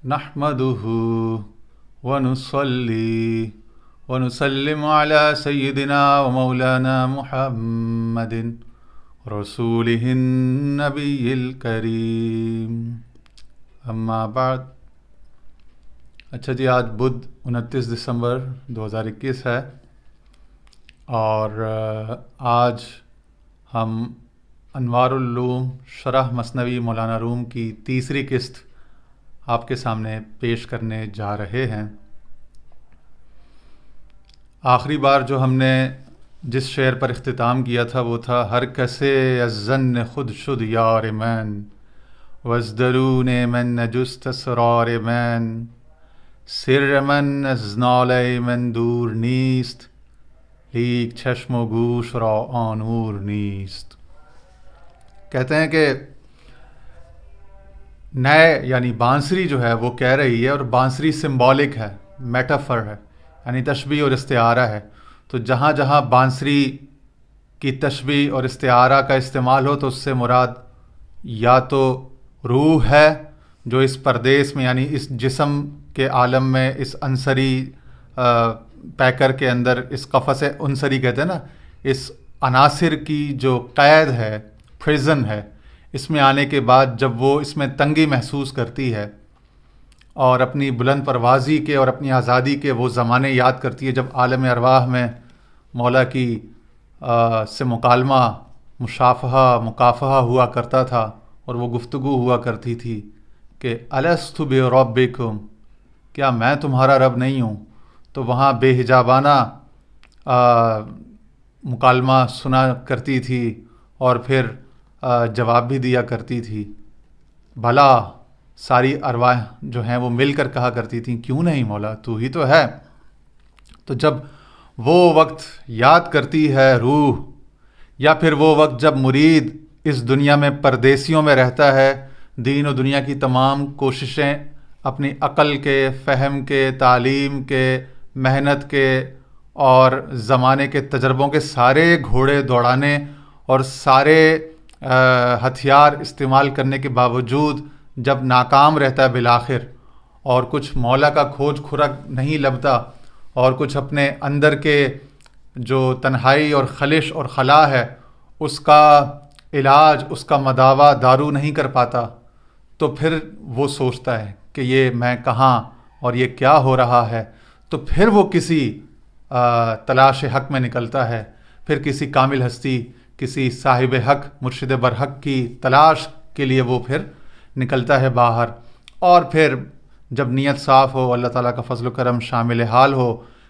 نحمده ونصلي ونسلم على سيدنا ومولانا محمد رسوله النبي الكريم اما بعد۔ اچھا جی، آج بدھ 29 دسمبر 2021 ہے اور آج ہم انوار العلوم شرح مثنوی مولانا روم کی تیسری قسط آپ کے سامنے پیش کرنے جا رہے ہیں۔ آخری بار جو ہم نے جس شعر پر اختتام کیا تھا وہ تھا ہر کسے از ظن خود شد یار من وز درون من نجست اسرار من سر من از ناله من دور نیست لیک چشم و گوش را آنور نیست۔ کہتے ہیں کہ نئے یعنی بانسری جو ہے وہ کہہ رہی ہے، اور بانسری سمبولک ہے، میٹافر ہے، یعنی تشبیہ اور استعارہ ہے۔ تو جہاں جہاں بانسری کی تشبیہ اور استعارہ کا استعمال ہو تو اس سے مراد یا تو روح ہے جو اس پردیس میں یعنی اس جسم کے عالم میں، اس عنصری پیکر کے اندر، اس قفس عنصری کہتے ہیں نا، اس عناصر کی جو قید ہے، پریزن ہے، اس میں آنے کے بعد جب وہ اس میں تنگی محسوس کرتی ہے اور اپنی بلند پروازی کے اور اپنی آزادی کے وہ زمانے یاد کرتی ہے جب عالم ارواح میں مولا کی سے مکالمہ، مشافہہ، مکافحہ ہوا کرتا تھا، اور وہ گفتگو ہوا کرتی تھی کہ الست بربکم، کیا میں تمہارا رب نہیں ہوں؟ تو وہاں بے حجابانہ مکالمہ سنا کرتی تھی اور پھر جواب بھی دیا کرتی تھی۔ بھلا ساری ارواح جو ہیں وہ مل کر کہا کرتی تھیں کیوں نہیں مولا، تو ہی تو ہے۔ تو جب وہ وقت یاد کرتی ہے روح، یا پھر وہ وقت جب مرید اس دنیا میں پردیسیوں میں رہتا ہے، دین و دنیا کی تمام کوششیں اپنی عقل کے، فہم کے، تعلیم کے، محنت کے اور زمانے کے تجربوں کے سارے گھوڑے دوڑانے اور سارے ہتھیار استعمال کرنے کے باوجود جب ناکام رہتا ہے بالآخر، اور کچھ مولا کا کھوج کھرک نہیں لبتا، اور کچھ اپنے اندر کے جو تنہائی اور خلش اور خلا ہے اس کا علاج، اس کا مداوا دارو نہیں کر پاتا، تو پھر وہ سوچتا ہے کہ یہ میں کہاں اور یہ کیا ہو رہا ہے۔ تو پھر وہ کسی تلاش حق میں نکلتا ہے، پھر کسی کامل ہستی، کسی صاحب حق، مرشد برحق کی تلاش کے لیے وہ پھر نکلتا ہے باہر۔ اور پھر جب نیت صاف ہو، اللہ تعالیٰ کا فضل و کرم شامل حال ہو،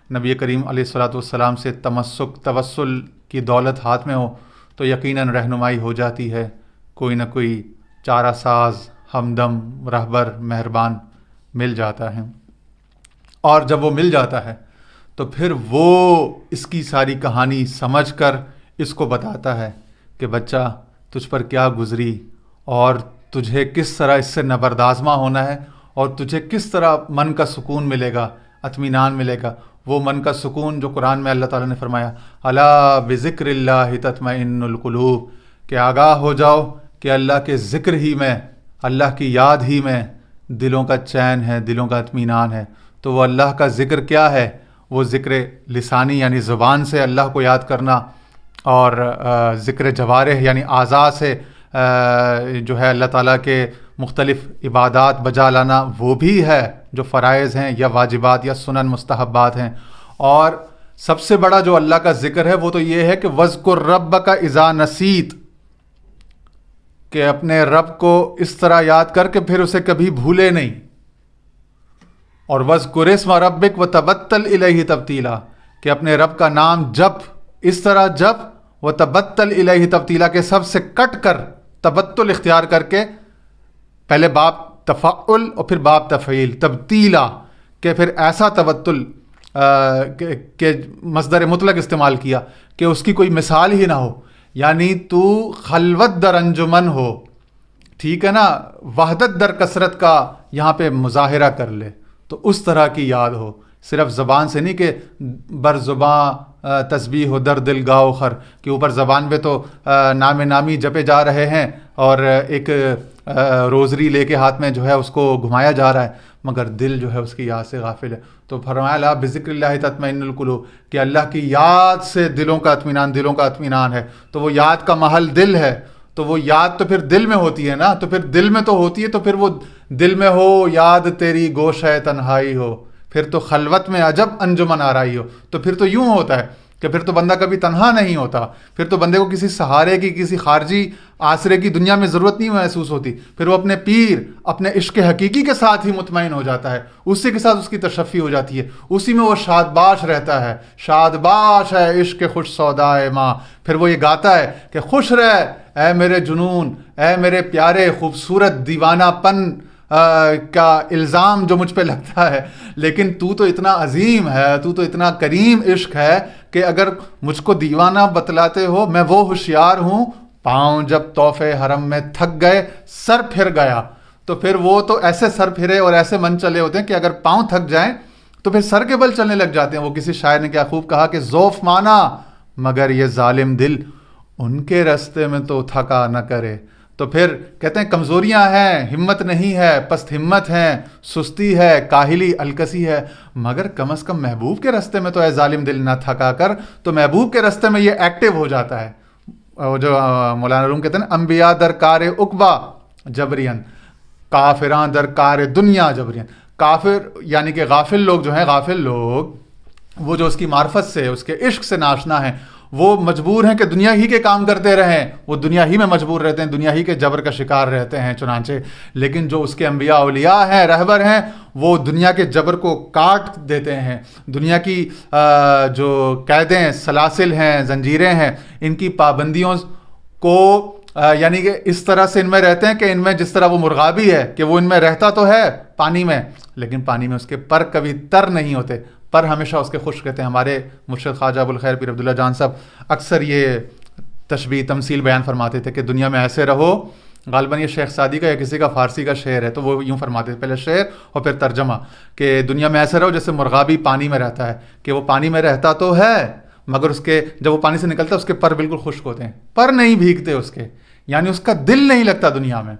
نبی کریم علیہ الصلاۃ والسلام سے تمسک، توسل کی دولت ہاتھ میں ہو، تو یقیناً رہنمائی ہو جاتی ہے، کوئی نہ کوئی چارہ ساز، ہمدم، رہبر، مہربان مل جاتا ہے۔ اور جب وہ مل جاتا ہے تو پھر وہ اس کی ساری کہانی سمجھ کر اس کو بتاتا ہے کہ بچہ تجھ پر کیا گزری، اور تجھے کس طرح اس سے نبردآزما ہونا ہے، اور تجھے کس طرح من کا سکون ملے گا، اطمینان ملے گا۔ وہ من کا سکون جو قرآن میں اللہ تعالیٰ نے فرمایا الا بذکر اللہ تطمئن القلوب، کہ آگاہ ہو جاؤ کہ اللہ کے ذکر ہی میں، اللہ کی یاد ہی میں دلوں کا چین ہے، دلوں کا اطمینان ہے۔ تو وہ اللہ کا ذکر کیا ہے؟ وہ ذکر لسانی یعنی زبان سے اللہ کو یاد کرنا، اور ذکر جوارح یعنی اعضاء سے جو ہے اللہ تعالیٰ کے مختلف عبادات بجا لانا، وہ بھی ہے جو فرائض ہیں یا واجبات یا سنن مستحبات ہیں۔ اور سب سے بڑا جو اللہ کا ذکر ہے وہ تو یہ ہے کہ وَاذْكُرْ رَبَّكَ اِذَا نَسِيتَ، کہ اپنے رب کو اس طرح یاد کر کے پھر اسے کبھی بھولے نہیں۔ اور وَاذْكُرِ اسْمَ رَبِّكَ وَتَبَتَّلْ إِلَيْهِ تَبْتِيلًا، کہ اپنے رب کا نام جپ، اس طرح جپ، وَتَبَتَّلْ إِلَيْهِ تَبْتِيلًا، کہ سب سے کٹ کر، تبتل اختیار کر کے، پہلے باب تفعل اور پھر باب تفعیل، تبتیلا، کہ پھر ایسا تبتل کہ مصدر مطلق استعمال کیا کہ اس کی کوئی مثال ہی نہ ہو، یعنی تو خلوت در انجمن ہو، ٹھیک ہے نا، وحدت در کثرت کا یہاں پہ مظاہرہ کر لے، تو اس طرح کی یاد ہو، صرف زبان سے نہیں کہ بر زباں تسبیح و در دل گاؤ خر، کہ اوپر زبان پہ تو نام نامی جپے جا رہے ہیں اور ایک روزری لے کے ہاتھ میں جو ہے اس کو گھمایا جا رہا ہے، مگر دل جو ہے اس کی یاد سے غافل ہے. تو فرمایا لا بذکر اللہ تطمئن القلوب کہ اللہ کی یاد سے دلوں کا اطمینان ہے. تو وہ یاد کا محل دل ہے. تو وہ یاد تو پھر دل میں ہوتی ہے نا, تو پھر دل میں تو ہوتی ہے, تو پھر وہ دل میں ہو یاد تیری گوشہ تنہائی ہو, پھر تو خلوت میں عجب انجمن آرائی ہو. تو پھر تو یوں ہوتا ہے کہ پھر تو بندہ کبھی تنہا نہیں ہوتا, پھر تو بندے کو کسی سہارے کی, کسی خارجی آسرے کی دنیا میں ضرورت نہیں محسوس ہوتی. پھر وہ اپنے پیر, اپنے عشق حقیقی کے ساتھ ہی مطمئن ہو جاتا ہے, اسی کے ساتھ اس کی تشفی ہو جاتی ہے, اسی میں وہ شادباش رہتا ہے. شادباش ہے عشق خوش سودائے ماں. پھر وہ یہ گاتا ہے کہ خوش رہ اے میرے جنون, اے میرے پیارے خوبصورت دیوانہ پن کا الزام جو مجھ پہ لگتا ہے, لیکن تو تو اتنا عظیم ہے, تو تو اتنا کریم عشق ہے کہ اگر مجھ کو دیوانہ بتلاتے ہو, میں وہ ہوشیار ہوں. پاؤں جب طوف حرم میں تھک گئے سر پھر گیا. تو پھر وہ تو ایسے سر پھرے اور ایسے من چلے ہوتے ہیں کہ اگر پاؤں تھک جائیں تو پھر سر کے بل چلنے لگ جاتے ہیں. وہ کسی شاعر نے کیا خوب کہا کہ ذوف مانا مگر یہ ظالم دل ان کے رستے میں تو تھکا نہ کرے. تو پھر کہتے ہیں کمزوریاں ہیں, ہمت نہیں ہے, پست ہمت ہیں, سستی ہے, کاہلی الکسی ہے, مگر کم از کم محبوب کے رستے میں تو اے ظالم دل نہ تھکا کر. تو محبوب کے رستے میں یہ ایکٹیو ہو جاتا ہے. جو مولانا روم کہتے ہیں نا, انبیاء در کار عقبہ جبرین, کافراں در کار دنیا جبرین. کافر یعنی کہ غافل لوگ جو ہیں, غافل لوگ وہ جو اس کی معرفت سے, اس کے عشق سے ناشنا ہیں, وہ مجبور ہیں کہ دنیا ہی کے کام کرتے رہیں, وہ دنیا ہی میں مجبور رہتے ہیں, دنیا ہی کے جبر کا شکار رہتے ہیں چنانچہ. لیکن جو اس کے انبیاء اولیاء ہیں, رہبر ہیں, وہ دنیا کے جبر کو کاٹ دیتے ہیں. دنیا کی جو قیدیں, سلاسل ہیں, زنجیریں ہیں, ان کی پابندیوں کو یعنی کہ اس طرح سے ان میں رہتے ہیں کہ ان میں جس طرح وہ مرغابی ہے کہ وہ ان میں رہتا تو ہے پانی میں, لیکن پانی میں اس کے پر کبھی تر نہیں ہوتے, پر ہمیشہ اس کے خشک رہتے ہیں. ہمارے مرشد خواجہ ابوالخیر پیر عبداللہ جان صاحب اکثر یہ تشبیہ تمثیل بیان فرماتے تھے کہ دنیا میں ایسے رہو. غالباً یہ شیخ سعدی کا یا کسی کا فارسی کا شعر ہے, تو وہ یوں فرماتے تھے, پہلے شعر اور پھر ترجمہ, کہ دنیا میں ایسے رہو جیسے مرغابی پانی میں رہتا ہے, کہ وہ پانی میں رہتا تو ہے مگر اس کے جب وہ پانی سے نکلتا ہے اس کے پر بالکل خشک ہوتے ہیں, پر نہیں بھیگتے اس کے, یعنی اس کا دل نہیں لگتا دنیا میں.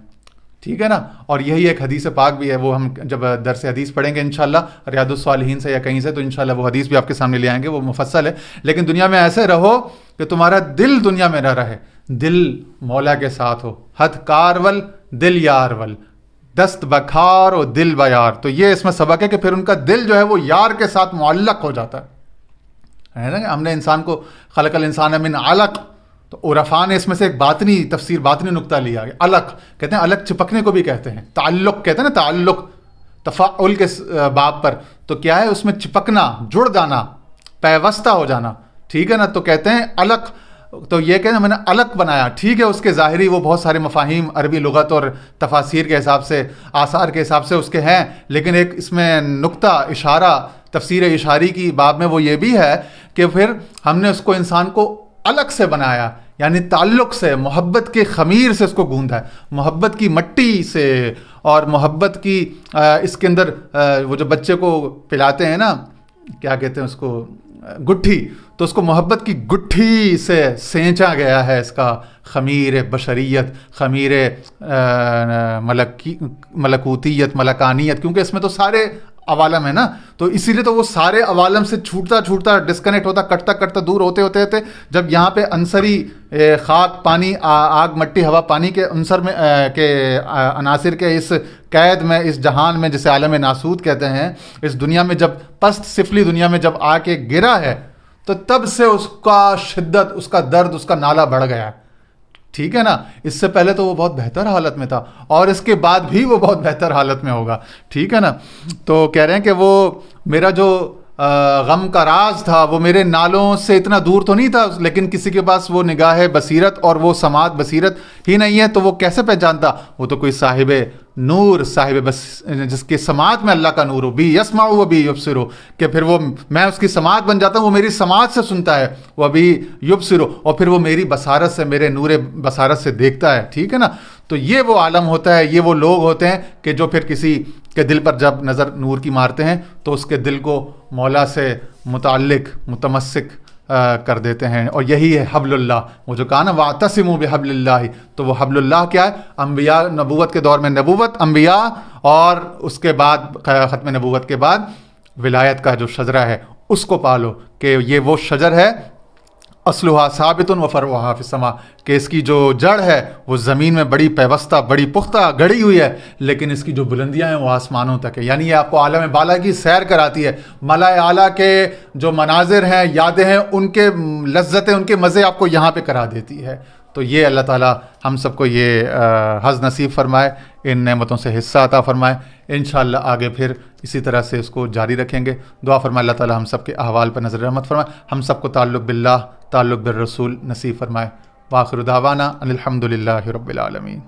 ٹھیک ہے نا. اور یہی ایک حدیث پاک بھی ہے, وہ ہم جب درس حدیث پڑھیں گے انشاءاللہ ریاض الصالحین سے یا کہیں سے, تو انشاءاللہ وہ حدیث بھی آپ کے سامنے لے آئیں گے, وہ مفصل ہے. لیکن دنیا میں ایسے رہو کہ تمہارا دل دنیا میں نہ رہے, دل مولا کے ساتھ ہو. ہتھ کارول دل یار ول, دست بکھار و دل بیار. تو یہ اس میں سبق ہے کہ پھر ان کا دل جو ہے وہ یار کے ساتھ معلق ہو جاتا ہے نا. ہم نے انسان کو خلق الانسان من علق, تو عرفاء نے اس میں سے ایک باطنی تفسیر, باطنی نقطہ لیا. علق کہتے ہیں, علق چپکنے کو بھی کہتے ہیں. تعلق کہتے ہیں نا, تعلق تفاعل کے باب پر, تو کیا ہے اس میں چپکنا, جڑ جانا, پیوستہ ہو جانا. ٹھیک ہے نا. تو کہتے ہیں علق, تو یہ کہتے ہیں میں نے علق بنایا. ٹھیک ہے, اس کے ظاہری وہ بہت سارے مفاہیم عربی لغت اور تفاسیر کے حساب سے, آثار کے حساب سے اس کے ہیں, لیکن ایک اس میں نقطہ اشارہ تفسیر اشاری کی باب میں وہ یہ بھی ہے کہ پھر ہم نے اس کو انسان کو الگ سے بنایا, یعنی تعلق سے, محبت کے خمیر سے اس کو گوندھا ہے, محبت کی مٹی سے, اور محبت کی اس کے اندر وہ جو بچے کو پلاتے ہیں نا, کیا کہتے ہیں اس کو, گٹھی, تو اس کو محبت کی گٹھی سے سینچا گیا ہے, اس کا خمیر بشریت, خمیر ملکوتیت, ملکانیت, کیونکہ اس میں تو سارے عوالم ہے نا, تو اسی لیے تو وہ سارے عوالم سے چھوٹتا چھوٹتا, ڈسکنیکٹ ہوتا, کٹتا کٹتا, دور ہوتے ہوتے ہوتے جب یہاں پہ عنصری خاک, پانی, آگ, مٹی, ہوا, پانی کے عنصر میں کے عناصر کے اس قید میں, اس جہان میں جسے عالم ناسوت کہتے ہیں, اس دنیا میں جب پست سفلی دنیا میں جب آ کے گرا ہے, تو تب سے اس کا شدت, اس کا درد, اس کا نالا بڑھ گیا ہے. ٹھیک ہے نا. اس سے پہلے تو وہ بہت بہتر حالت میں تھا, اور اس کے بعد بھی وہ بہت بہتر حالت میں ہوگا. ٹھیک ہے نا. تو کہہ رہے ہیں کہ وہ میرا جو غم کا راز تھا وہ میرے نالوں سے اتنا دور تو نہیں تھا, لیکن کسی کے پاس وہ نگاہ بصیرت اور وہ سماعت بصیرت ہی نہیں ہے, تو وہ کیسے پہچانتا؟ وہ تو کوئی صاحب نور, صاحب جس کی سماعت میں اللہ کا نور ہو, بی یسمع و بی یبصر ہو, کہ پھر وہ میں اس کی سماعت بن جاتا ہوں, وہ میری سماعت سے سنتا ہے, وہ بی یبصر ہو, اور پھر وہ میری بصارت سے, میرے نور بصارت سے دیکھتا ہے. ٹھیک ہے نا. تو یہ وہ عالم ہوتا ہے, یہ وہ لوگ ہوتے ہیں کہ جو پھر کسی کے دل پر جب نظر نور کی مارتے ہیں تو اس کے دل کو مولا سے متعلق, متمسک کر دیتے ہیں. اور یہی ہے حبل اللہ. وہ جو کہا نا واعتصموا بحبل اللہ، تو وہ حبل اللہ کیا ہے؟ انبیاء، نبوت کے دور میں نبوت، انبیاء، اور اس کے بعد ختم نبوت کے بعد ولایت کا جو شجرہ ہے اس کو پالو، کہ یہ وہ شجر ہے اصلها ثابت و فرعها فی السماء، کہ اس کی جو جڑ ہے وہ زمین میں بڑی پیوستہ، بڑی پختہ گڑی ہوئی ہے، لیکن اس کی جو بلندیاں ہیں وہ آسمانوں تک ہے. یعنی یہ آپ کو عالم بالا کی سیر کراتی ہے، ملائے اعلیٰ کے جو مناظر ہیں، یادیں ہیں، ان کے لذتیں، ان کے مزے آپ کو یہاں پہ کرا دیتی ہے. تو یہ اللہ تعالیٰ ہم سب کو یہ حظ نصیب فرمائے، ان نعمتوں سے حصہ عطا فرمائے. انشاءاللہ آگے پھر اسی طرح سے اس کو جاری رکھیں گے. دعا فرمائے اللہ تعالیٰ ہم سب کے احوال پر نظر رحمت فرمائے، ہم سب کو تعلق باللہ، تعلق بالرسول نصیب فرمائے. وآخر دعوانا ان الحمد للہ رب العالمین.